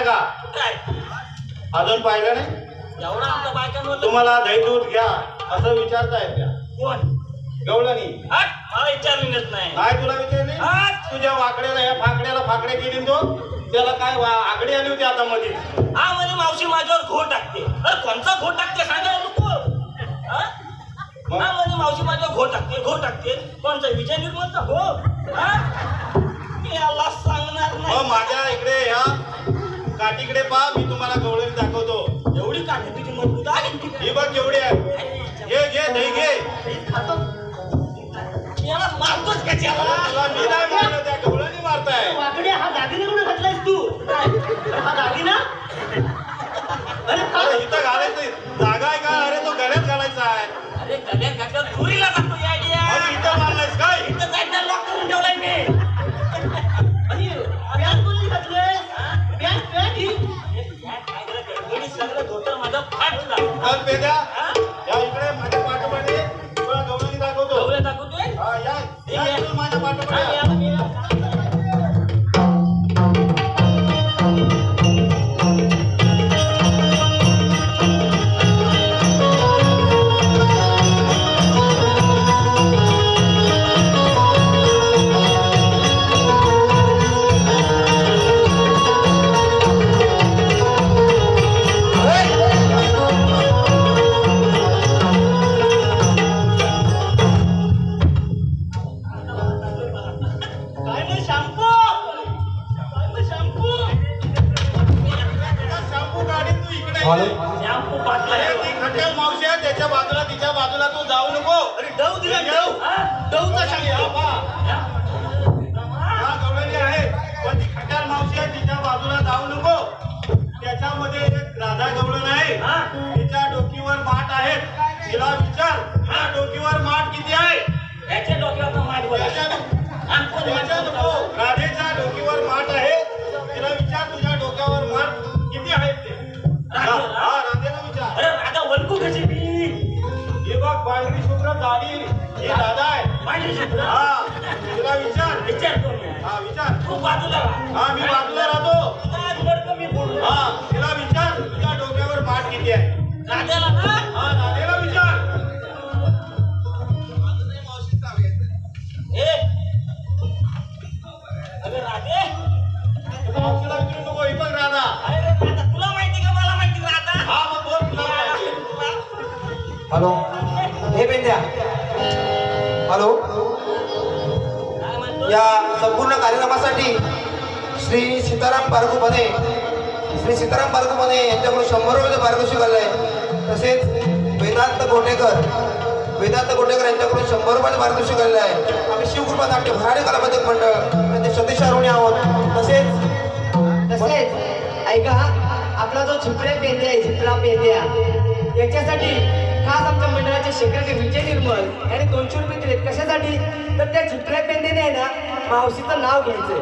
पाहिलं का? काय अजून पाहिलं नाही? एवढा आमच्या बायकांवर तुम्हाला दही दूध घ्या असं विचारतायत का? कोण गवळणी हट, मला विचारलेलंच नाही. काय तुला विचारली? हट. तुझ्या वाकड्याला या फाकड्याला फाकडे केली तो त्याला काय आगडी आली होती आता मध्ये. हा म्हणजे मावशी माझ्यावर घोट टाकते. अरे कोणचा घोट टाकते सांगा नको. हा म्हणजे मावशी माझ्यावर घोट टाकते. कोणचा विजय निर्मलचा हो? हा मी याला सांगणार नाही. माझ्या इकडे या काठीकडे पहा, मी तुम्हाला गवळणी दाखवतो. एवढी काठी तुझी मजबूत आहे. ही बघ केवढी आहे. घे घे दही घे. याला मारतोच का त्याला? तुला मी नाही मारलं, त्या गवळणी मारताय. वाकडे हा दागिना कुठे घातलायस तू? हा दागिना? अरे अरे इथं घालायचं जागा आहे का? अरे तो गळ्यात घालायचा आहे. अरे गड्या गड्या चोरीला जातो या अरे इथं मारलायस काय? इथं जायचं लॉक करून ठेवलाय मी. आणि पॅन्ट कोणी घातलंय? पॅन्ट ही गडबडी सगळं धोतर माझं फाटला. चल पेद्या, या इकडे माझ्या पाठोपाठी तुला गवळणी दाखवतो. डोळे दाखवतोय. हा, या इकडे माझ्या हा, पाठोपाठी या. याला मी काय मग शॅम्पू? काय मग शॅम्पू? शॅम्पू गाडी तू इकडे ये. शॅम्पू बाटला अरे आहे. ती खट्याळ मावशी आहे, त्याच्या बाजूला तिच्या बाजूला तू जाऊ नको. अरे डव दिला डव. हा? डवचा शॅम्पू. हा गवळणी आहे, पण ती खट्याळ मावशी आहे, तिच्या बाजूला जाऊ नको. त्याच्यामध्ये एक राधा गवळण आहे. हा. तिच्या डोकीवर माठ आहे. तिला विचार, तिच्या डोकीवर माठ किती आहे? याच्या डोक्यावर माठ बोला. आणि कोण त्याच्या माठ नको. राधेच्या डोकीवर माठ आहे. तिला विचार, तुझ्या डोक्यावर माठ किती आहेत ते? राधेला? हा, राधेला विचार. अरे राधा वल्कू कशी मी? हे बघ, पांढरी शुभ्र दाढी, ही राधा आहे. माझी शुभ्र. हा, तिला विचार. विचारतो मी. हा, विचार. तू बाजूला राहा. हा, मी बाजूला राहतो. तुझा मडकं मी फोडू. हा, तिला विचार, तुझ्या डोक्यावर माठ किती आहे? राधाला ना? हा, राधेला विचार. ए अरे राधे. मावशीला विचारू नको, ही बघ राधा. अरे राधा तुला माहिती का मला माहिती राधा? हा, मग बोल, तुला माहिती. हॅलो, हे पेंद्या. हॅलो, काय म्हणतो? या संपूर्ण कार्यक्रमासाठी श्री सीताराम बारगुपणे यांच्याकडून 100 रुपये पारितोषिक आलंय. तसेच वेदांत गोटेकर यांच्याकडून 100 रुपये पारितोषिक आलेलं आहे. आम्ही शिवकृपा नाट्य भराडी कलापथक मंडळ त्यांचे सतीश अरुणी आहोत. तसेच ऐका, आपला जो झिपऱ्या पेंद्या आहे, झिपरा पेंद्या, याच्यासाठी खास आमच्या मंडळाचे सेक्रेटरी विजय निर्मल यांनी 200 रुपये दिलेत. कशासाठी? तर त्या झिपऱ्या पेंद्याने आहे ना मावशीचं नाव घ्यायचंय.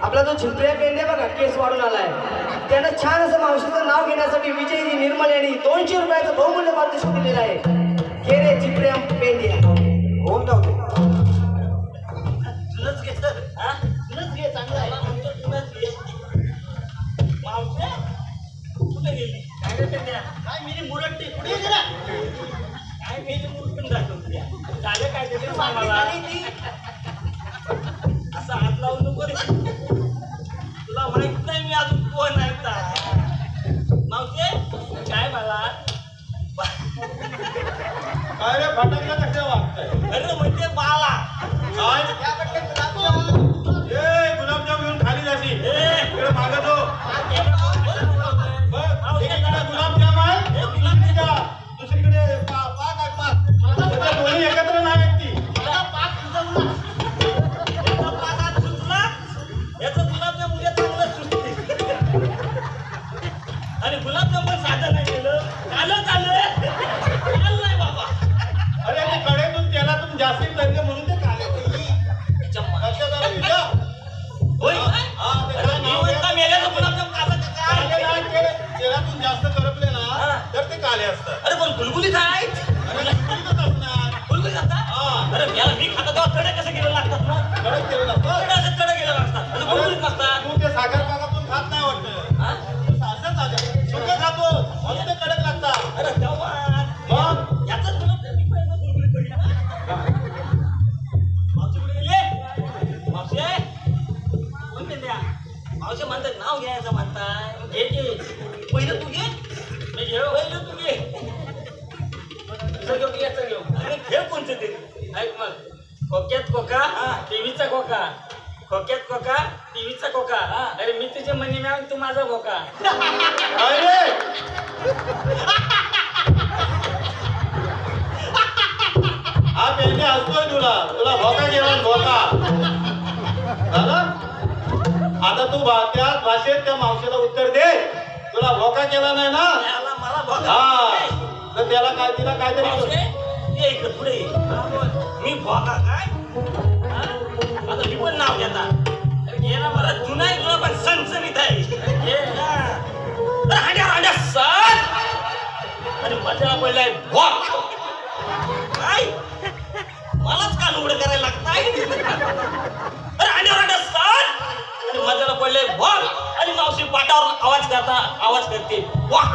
आपला जो झिपऱ्या पेंद्या बघा केस वाढून आलाय, त्यानं छान असं मावशीचं नाव घेण्यासाठी विजयजी निर्मल यांनी 200 रुपयाचं बहुमूल्य पारितोषिक दिलेलं आहे. घे रे झिपऱ्या पेंद्या. होऊन जाऊ दे. तुलाच घे तर. हा? तुलाच घे, चांगलं आहे. म्हणतो तुलाच घे. मावशे, कुठे गेली? काय रे पेंड्या? काय मेरी मुरट्टी? कुठे गेली रे? काय मेरी मुरटून दाखवून तुझ्या? झालं काय ते सांग मला. असं हात लावून नको रे. तुला माहित नाही मी अजून कोण आहे तर. मावशे, काय मला? काय रे, फटाकला कशा वागताय? अरे म्हणजे बाला. काय? ए, गुलाबजाम घेऊन खाली जाशील. इकडे मागं जो. बघ, एकीकडे गुलाबजाम आहे, दुसरीकडे पाक आहे, पाक. त्याच्या दोन्ही एकत्र नाही आहेत ती. याचा पाक आज सुटला, याचं गुलाबजाम उद्या चांगलं सुटते. आणि गुलाबजाम पण साधं नाही केलं. चाललं नाही बाबा. अरे ते कडेतून तेलातून जास्ती लागले म्हणून ते काले. लक्षात आलं तुझ्या? होय. हा, ते अरे काय मी नाव म्हणता घ्या. मेल्याचं गुलाबजाम खाल्लं का काले काय? नाही, तेलातून जास्त करपले ना हा. तर ते काले असतात. अरे पण गुलगुलीत आहेत. अरे गुलगुलीतच असणार. गुलगुलीत असतात. हा. अरे मी खाता तेव्हा कडे कसं गेलं लागतात ना? कडक केलेलं असतं. कडे असं कडे गेलं लागतात. गुलगुलीत नसतात. तू ते साखर पाकातून खात नाही वाटतं. पहिलं तू घे. मी घेऊ. पहिलं तू घे. दुसरं घेऊ की याचं घेऊ? अरे खेळ कोणतं ते? ऐक मग. खोक्यात खोका, टीव्हीचा खोका. खोक्यात खोका, टीव्हीचा खोका. अरे मी तुझे मनी मॅम, तू माझा खोका. अरे हा पेंडे हसतोय तुला तुला भोका घेऊन भोका झालं. आता तू त्याच भाषेत त्या मावशीला उत्तर दे. तुला भोका केला नाही ना त्याला मला भोका. हा तर त्याला काय तिला काहीतरी मावशे, ये इकडं पुढे ये. मी भोका काय? हा? आता मी पण नाव घेता. अरे घे ना, मला जुना आहे तुला पण सणसणीत आहे. घे ना. अरे हांड्या सर. अरे मजा पडलाय भोक. काय? मलाच कान उघड करायला लागताय. अरे हांड्या सर. अरे मजाला पडलाय भोक. आणि मावशी पाटावर आवाज करते वाक.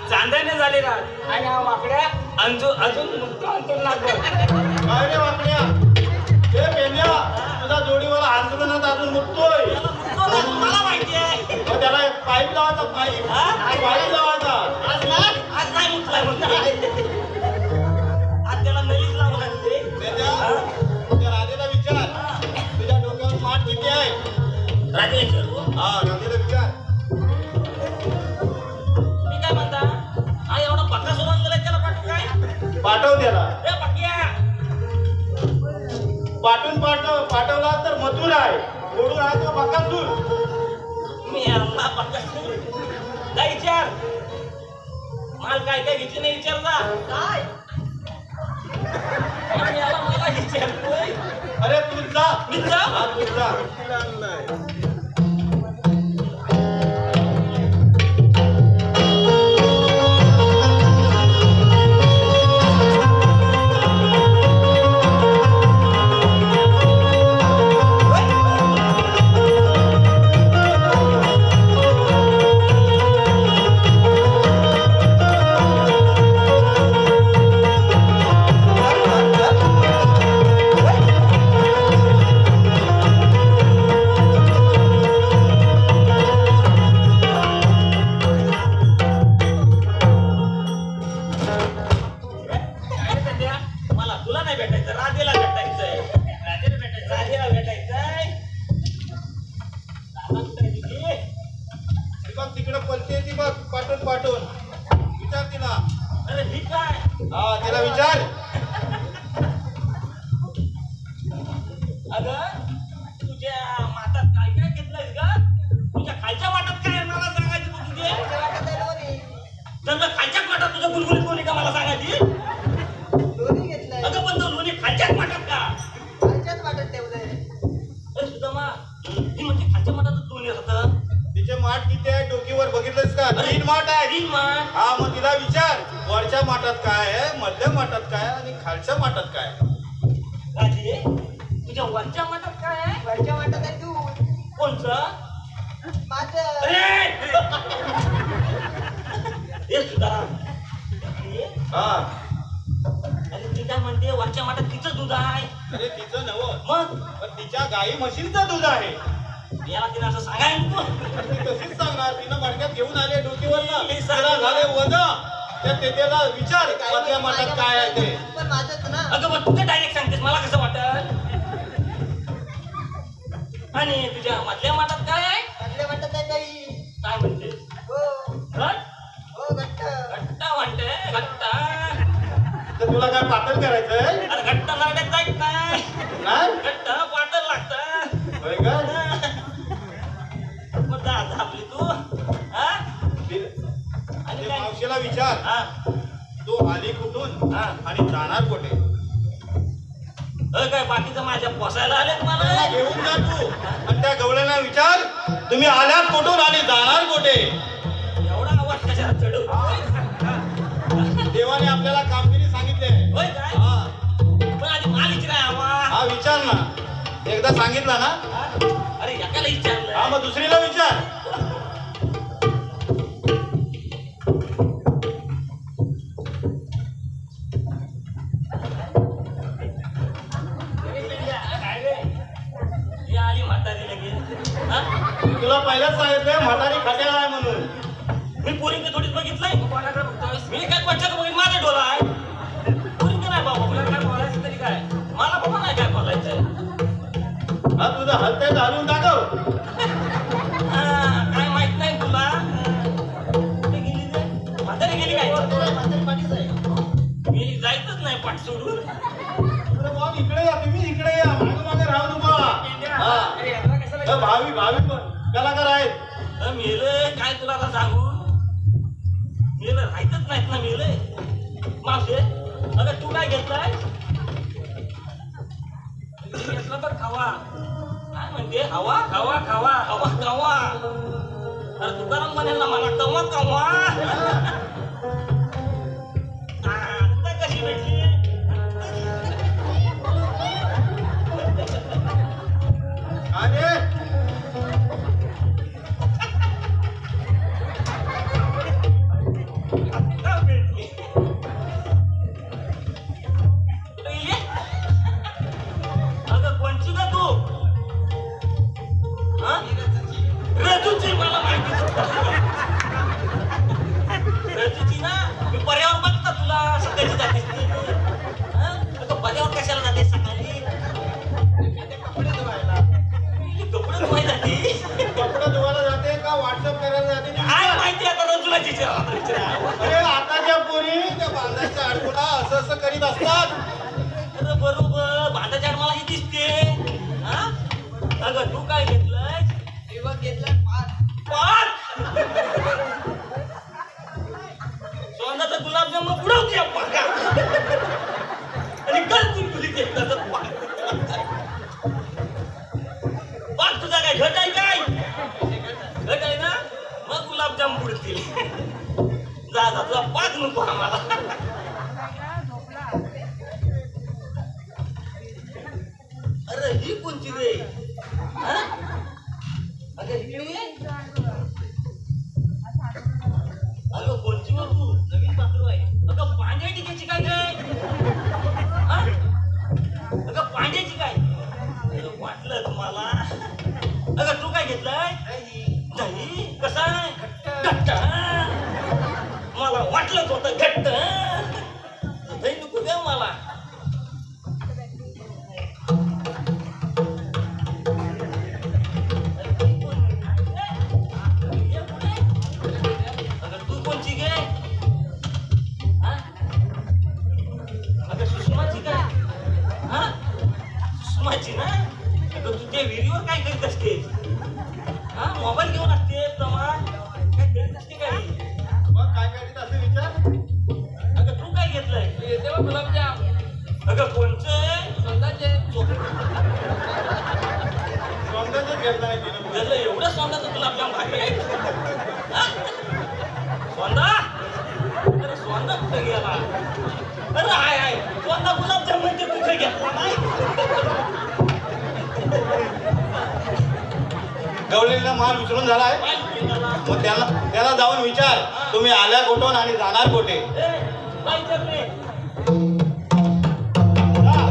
चांदणे झाले रात आणि हा वाकड्या अजून मुक्त अंतर लागलं. काय रे वाकड्या हे पेंड्या तुझा जोडीवाला आंदोलनात अजून मुकतोय. मला माहिती आहे. मग त्याला पाईप लावायचा पाईप लावायचा. आज नाही मुकलाय म्हणते. आज त्याला नलीच लावून लागते. त्या राधेला विचार तुझ्या डोक्यावर माठ किती आहे. राजे हा राधेला विचार. मी काय म्हणता हा एवढा पक्का सोडून गेला त्याला पाठवू काय? पाठव त्याला. ए पक्या पाठवला तर मथुर आहे. ओढून आहे तो बकासूर. मी यांना पक्का काय विचार माल काय काय घेतली नाही विचारला काय? आणि याला मला विचारतोय. अरे तुझा मी जा. हा तुझा मला तुला नाही भेटायचं राधेला भेटायचंय. राधेला भेटायचंय. बघ तिकडे पलते ती बघ पाठवून विचार तिला. अरे ही काय? हा तिला विचार. अगं तुझ्या माठात काय काय घेतलंयस का? तुझ्या खालच्या माठात काय आहे मला सांगायची तू तुझे? तर खालच्याच माठात तुझं गुलगुलीत कोणी का मला सांगायची? अगं पण तो लोणी खालच्याच माठात का? अरे सुदामा ही म्हणजे खालच्या माठातच लोणी असतं. तिचे माठ किती आहे डोकीवर बघितलंस का? 3 माठ आहे. 3 माठ. हा मग तिला विचार वरच्या माठात काय आहे, मधल्या माठात काय आहे आणि खालच्या माठात काय आहे. राजे तुझ्या वरच्या माठात काय आहे? कोणचं? अरे हे सुदामा हा अरे ती काय म्हणते वरच्या माठात तिचं दूध आहे. अरे तिचं नवं मग पण तिच्या गाई म्हशींचं दूध आहे. याला तिने असं सांगाय नको. ती कशीच सांगणार. तिनं मडक्यात घेऊन आले डोकीवर ना मी तिला झाले वजा. त्या तेथेला विचार मधल्या माठात काय आहे ते. अगं मग तुझं डायरेक्ट सांगतेस मला कसं वाटत? आणि तुझ्या मधल्या माठात काय आहे? काय म्हणते? घट्टा म्हणते घट्टा. तर तुला काय पातळ करायचंय. अरे घट्टा लागत काय काय? नाही घट्ट पातळ लागत. होय का. मग झापली तू हा? आणि ते काय? मावशीला विचार हा तू आली कुठून आणि जाणार कुठे. काय बाकीचं माझ्या पोसायला आले त्याला मला घेऊन जा तू आणि त्या गवळ्यांना विचार तुम्ही आल्यात कुठून आणि जाणार कुठे. एवढा आवाज कशाला चढवतो? देवाने आपल्याला कामगिरी सांगितली आहे. होय काय? हा पण आधी मालिक नाही आवाज. हा विचार ना. एकदा सांगितलं ना. अरे एकाला हा विचारलं मग दुसरीला विचार. कोणच्या बघित माझा डोला आहे पुरी का नाही बाबा मला काय बोलायचं तरी काय मला बाबा नाही काय बोलायचं हा तुझा हत्या घालून दाखव. काय माहित नाही तुला कुठे गेली रे म्हातारी गेली काय म्हातारी पाठीच आहे. गेली जायचंच नाही पाठ सोडून अरे भाऊ इकडे या तुम्ही इकडे या मागे मागे राहू नका. हा भावी कलाकार आहेत. मेलं काय तुला आता सांगू मेलं राहायचंच नाहीत ना मेलं मावशे अगं तू काय घेतलाय घेतला तर खावा काय म्हणते हवा खावा खावा हवा खावा अरे तुकाराम म्हणेल ना मला कवा कवा आता कशी भेटली अरे आता भेटली पहिले अगं कोणची का तू हा रजूची मला माहिती रजूची ना मी पर्यावर बघता तुला सकाळची जातेस ती हा? अगं पर्यावर कशाला जाते सकाळी कपडे धुवायला जाते कपडे धुवायला जाते का व्हॉट्सअप करायला जाते ते काय विचार. माहिती आता रजूला विचार अरे आताच्या पोरी त्या बांधाच्या अडकुला असं असं करीत असतात. अरे बरोबर भांडाच्या मला ही दिसते हा अगं तू काय घेतलंय विभाग घेतलाय पाच सोंदाचा गुलाबजामुन बुडवते पाका आणि गलती तुली घेतला तर पाच तुझा काय घट आहे काय घट आहे ना मग गुलाबजाम बुडतील जा जा तुझा पाच नको आम्हाला अरे ही कोणची रे हा? अगं इकडे ये. अगं कोणची वर तू नवीन पाखरू आहे अगं पांढ्या टिकेची काय काय हा? अगं पांढ्याची काय अगं वाटलं तुम्हाला अगं तू काय घेतलंय दही कसा आहे घट्ट मला वाटलंच होतं घट्ट दही नको द्या मला अगं तू कोणची गे हा? अगं सुषमाची काय हा सुषमाची ना अगं तू त्या व्हिडिओवर काय करीत असते हा मोबाईल घेऊन असते प्रमाण काय करीत असते काय मग काय करीत असं विचार. अगं तू काय घेतलंय येते बा गुलाबजाम अगं कोणचं स्वतःचे स्वतःच घेतलाय तिनं. त्याला एवढं सोंदाचं गुलाबजाम भारी आहे हा? सोंदा अरे सोंदा कुठे गेला अरे आहे सोंदा गुलाबजाम म्हणजे कुठे घेतला नाही गवलेला माल विसरून झालाय. माहिती त्याला मग त्याला जाऊन विचार तुम्ही आल्या कुठून आणि जाणार कुठे. माहिती रे जा.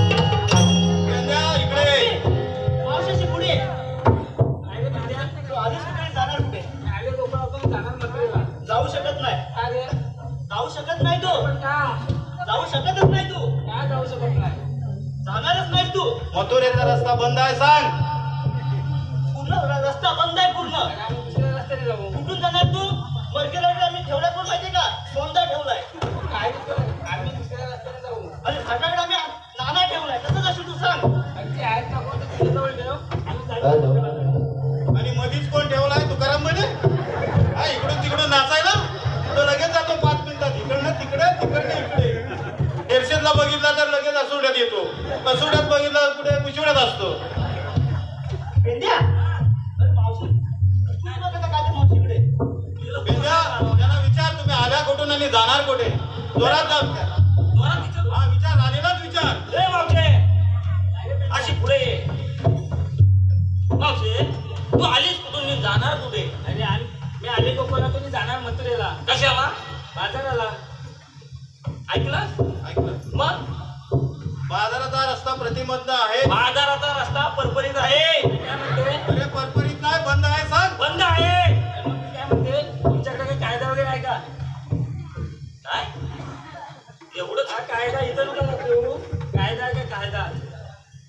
पेंद्या, इकडे ये. मावशीची पुढे तू आधीच कुठे जाणार कुठे जाऊ शकत नाही जाऊ शकत नाही तू जाऊ शकतच नाही तू जाणारच नाही तू मथुरेचा रस्ता बंद आहे सांग. पूर्ण रस्ता बंद आहे पूर्ण कुठून जाणार तू मरकेला आम्ही ठेवलाय पण माहितीये का सोंदा ठेवलाय आणि घाटाकडे आम्ही नाना ठेवलाय कसं जाशील तू सांग आणि मधीच कोण ठेवलाय तुकाराम म्हणे हा इकडून तिकडून नाचायला तो लगेच जातो 5 मिनिटात इकडनं तिकडे तिकडनं इकडे. एरशेदला बघितला तर लगेच असुड्यात येतो. असुड्यात बघितला कुठे कुशिवड्यात असतो. पेंद्या मावशी तू बघ आता काय ते मावशीकडे पेंद्या, त्यांना विचार तुम्ही आल्या कुठून आणि जाणार कुठे जोरात जा विचार. जोरात विचारू. हा विचार आलेलाच विचार. ए मावशे अशी पुढे ये. मावशे तू आलीस कुठून मी जाणार कुठे? अरे मी आले कोकणातून जाणार मथुरेला. कशाला? बाजाराला. ऐकलं? ऐकलं मग बाजाराचा रस्ता प्रतिबंध आहे. बाजाराचा रस्ता परपरीत आहे. काय म्हणते? अरे परपरीत नाही बंद आहे सांग. बंद आहे. मग मी काय म्हणते तुमच्याकडे काही कायदा वगैरे आहे का? काय एवढं हा कायदा इथं नका नको. कायदा आहे का कायदा?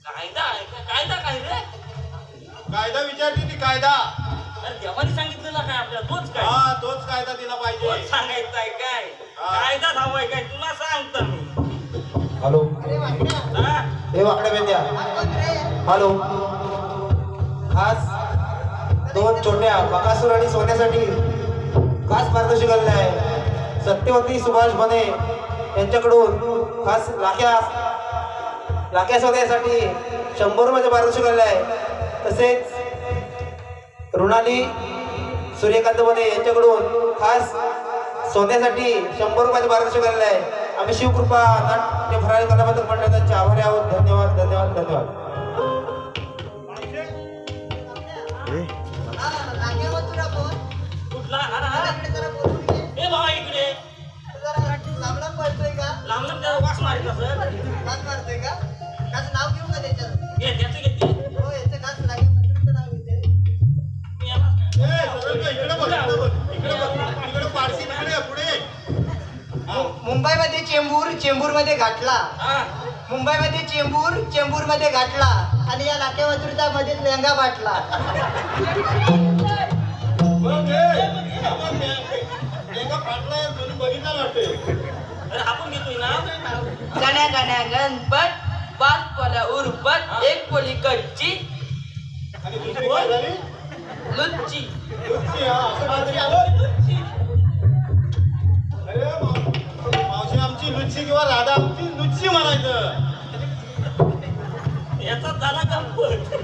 कायदा आहे का? कायदा काय रे? कायदा विचारते ती कायदा. अरे देवाने सांगितलेला काय आपल्याला तोच काय? हा तोच कायदा दिला पाहिजे. तोच सांगायचं आहे काय? हा. कायदा हवाय काय तुला सांगतो मी. हॅलो हा? हे वाकड्या बेंद्या हॅलो खास दोन छोट्या बकासूर आणि सोन्यासाठी खास पारितोषिक आलेलं आहे. सत्यवती सुभाष बने यांच्याकडून खास लाख्या सोन्यासाठी 100 रुपयाचे पारितोषिक आलेलं आहे. तसेच रुणाली सूर्यकांत बने यांच्याकडून खास सोन्यासाठी 100 रुपयाचे पारितोषिक आलेलं आहे. आम्ही शिवकृपा नाट्य फराळी कलाबद्दल मंडळाचे आभारी आहोत. धन्यवाद धन्यवाद धन्यवाद. कुठला? ए बाबा इकडे लांब लांब त्याला वास मारित असेल. घे त्याचं घेते. मी याला ए, सरळ जा, इकडे बघ, इकडे बघ, इकडे बघ, इकडे पारशी तिकडे आहे, पुढे ये. हा. मुंबईमध्ये चेंबूरमध्ये घातला. हा. मुंबईमध्ये चेंबूरमध्ये घातला आणि या नाट्यवृत्ता मध्ये लेंगा बाटला. बघ हे, बघ हे, लेंगा फाटलाय, तुम्ही बघितलं वाटते. अरे आपण घेतोय ना. गाण्या गाण्या गणपत 5 पोल्या उरपत 1 पोली कच्ची आणि दुसरी काय झाली? लुच्ची. लुच्ची, हा, असं काहीतरी आलं. अरे मावशी आमची लुच्ची किंवा राधा आमची लुच्ची म्हणायचं. याचा झाला गणपत.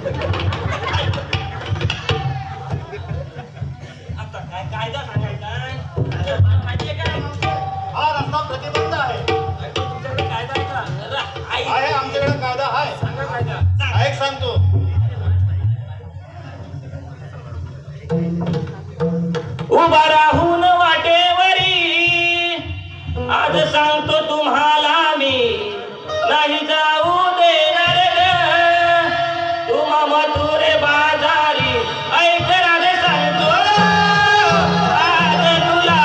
आता काय कायदा सांगायचा? अरे माहितीये काय मावशी? हा रस्ता प्रतिबंध आहे. अरे तुमच्याकडे कायदा आहे का? अरे आई आहे आमच्याकडे कायदा आहे. सांगा कायदा. सांग. ऐक सांगतो. उभा राहून वाटेवरी आज सांगतो तुम्हाला मी नाही जाऊ देणार ग तुम्हा मथुरे बाजारी. ऐक राधे सांगतो आज तुला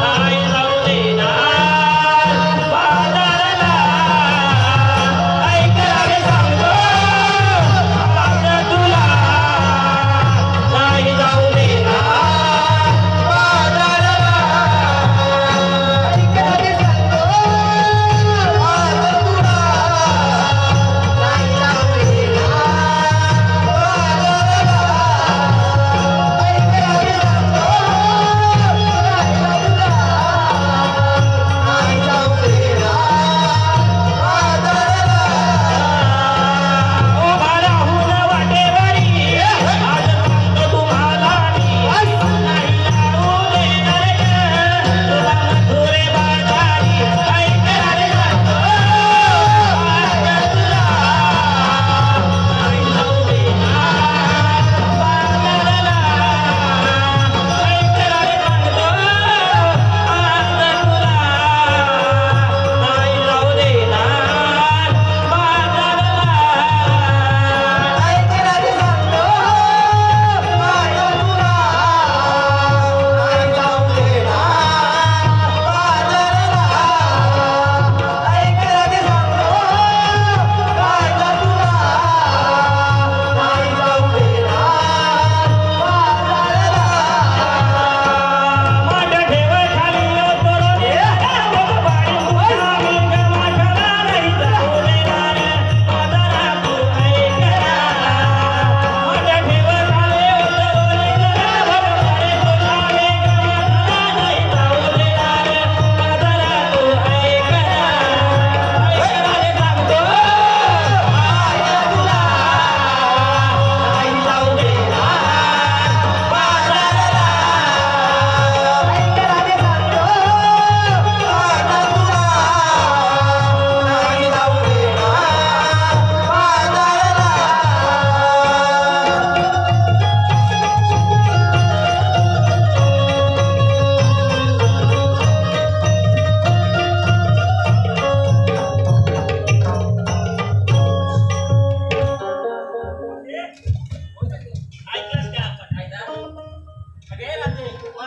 नाही जाऊ देणार बाजाराला. ऐक राधे सांगतो आज तुला नाही जाऊ देणार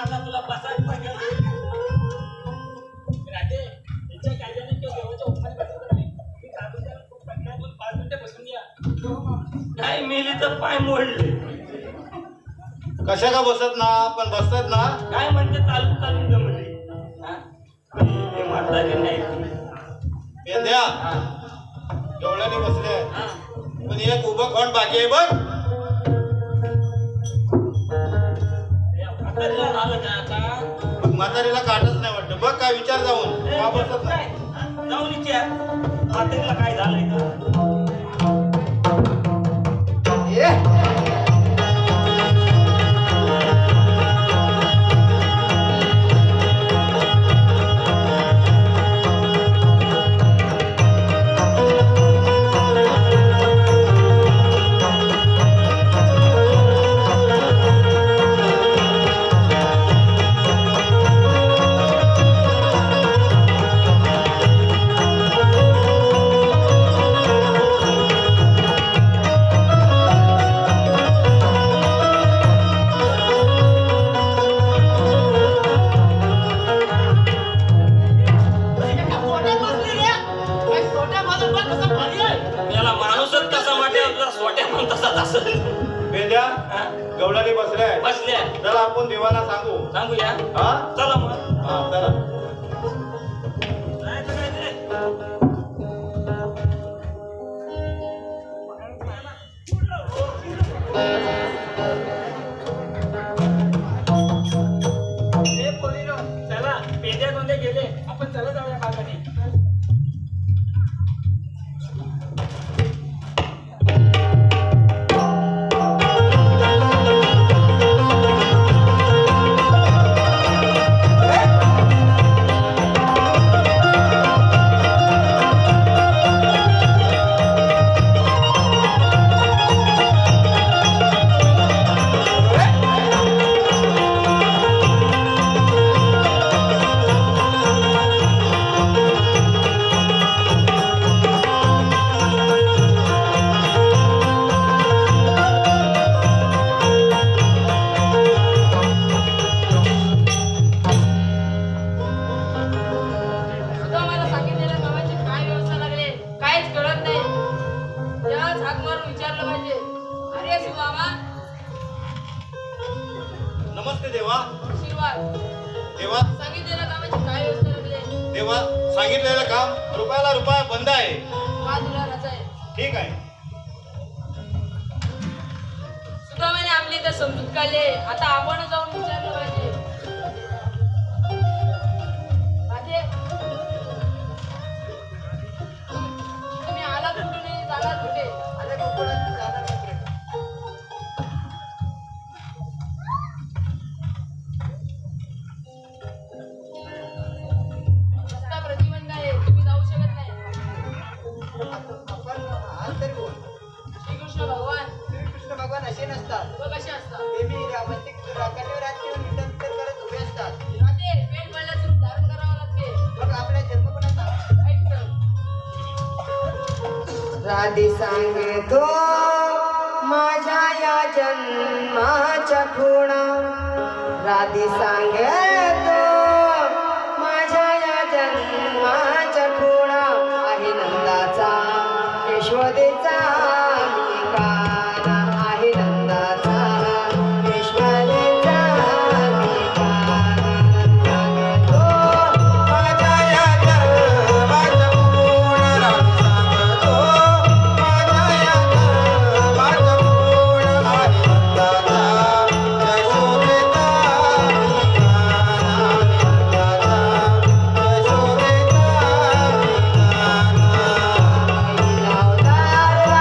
आता तुला बसायला पाहिजे राहते त्यांच्या कायद्याने किंवा देवाच्या उपमाने बसायचं नाही मी कागदाला खूप पडला पण 5 मिनिटं बसून घ्या नाही मेली तर पाय मोडले कशा का बसत ना पण बसतात ना काय म्हणते चालून चालून जमले हे म्हातारे नाही पेंद्या डोळ्याने बसले पण एक उभं खोंड बाकी आहे बघ म्हातारीला झालं का आता मग म्हातारीला काटच नाही वाटतं बघ काय विचार जाऊन का बसत नाही जाऊन विचार म्हातारीला काय झालंय का पेंद्या गवळणी बसल्या बसल्या चला आपण देवाला सांगू सांगूया हा चला मग हा चला चला पेद्या कोणते गेले आपण चला जाऊया बागाने नमस्ते देवा देवा देवा सांगितलेलं काम रुपयाला रुपया बंद आहे ठीक आहे सुदामाने आपली इथं समजूत काढले आता आपण जाऊन विचारलं पाहिजे राधे, तुम्ही आला कुठून आणि जाणार कुठे रस्ता प्रतिबंध आहे तुम्ही जाऊ शकत नाही श्रीकृष्ण भगवान असे नसतात व कसे असतात नेहमी रागावर राज्य विचार करत उभे असतात राधे, पेट पडल्याचं रूप धारण करावं लागते मग आपल्या जन्मपणाचा ऐक तर. राधी सांगतो माझ्या या जन्माच्या खुणा राधी सांगतो माझ्या या जन्माच्या खुणा आहे नंदाचा यशोदेचा मी काना आहे नंदाचा यशोदेचा मी काना सांगतो माझ्या या जन्माच्या खुणा राधी सांगतो माझ्या या जन्माच्या खुणा आहे नंदाचा यशोदेचा मी काना यशोदेचा मी काना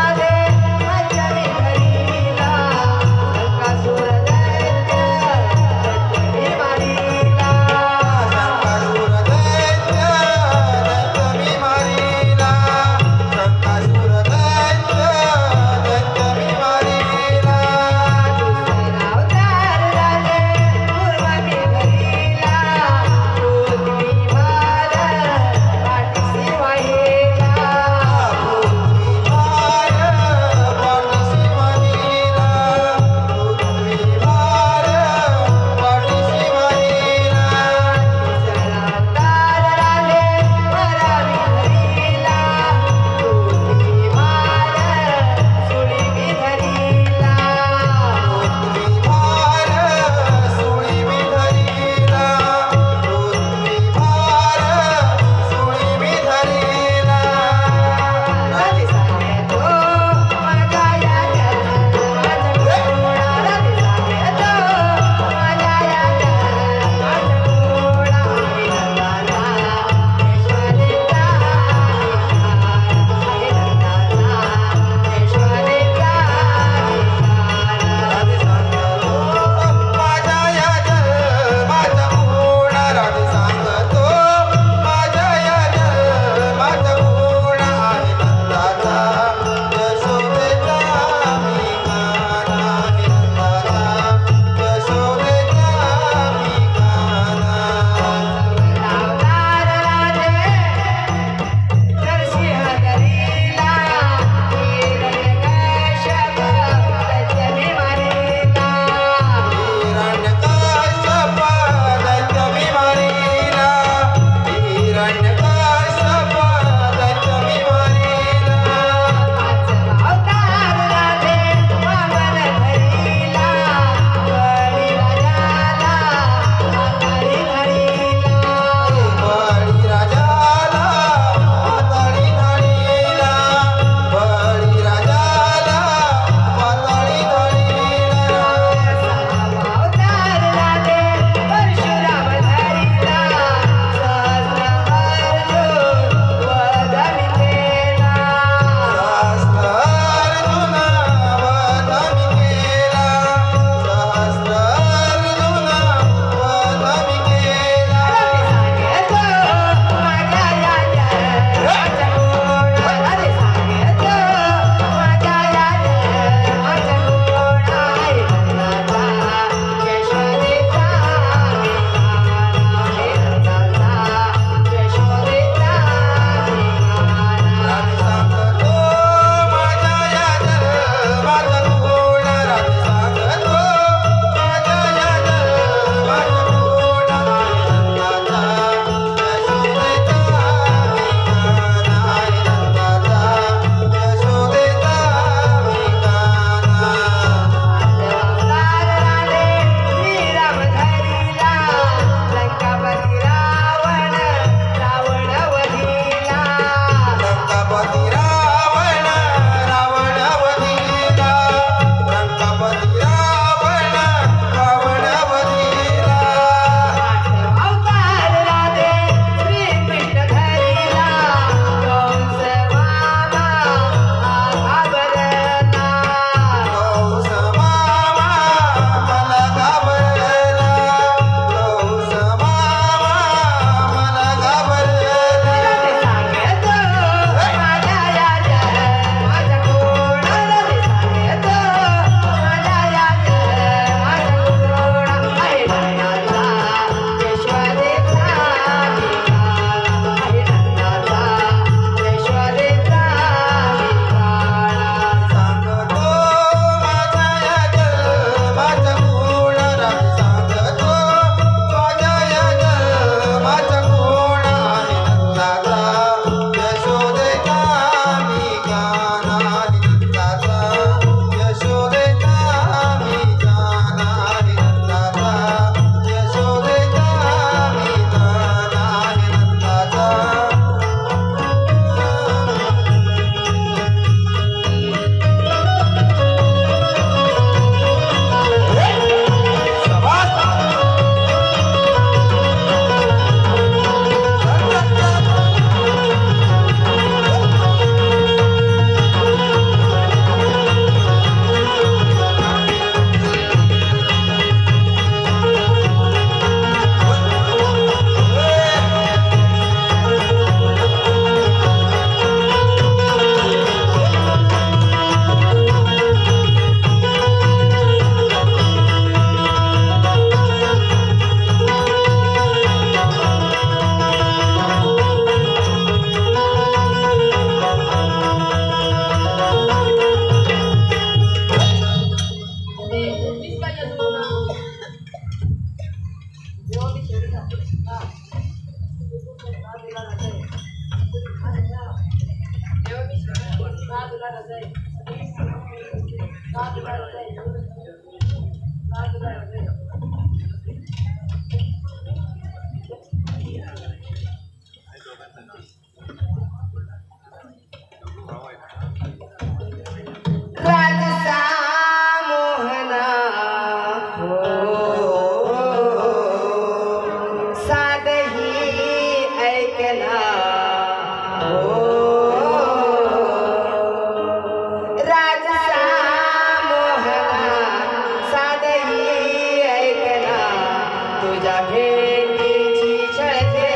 तुझ्या भेटीची छळते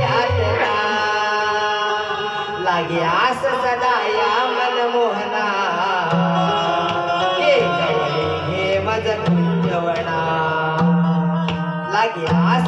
यातना लागे आस सदा या मनमोहना ये जवळ घे मज कुंजवना लागे आस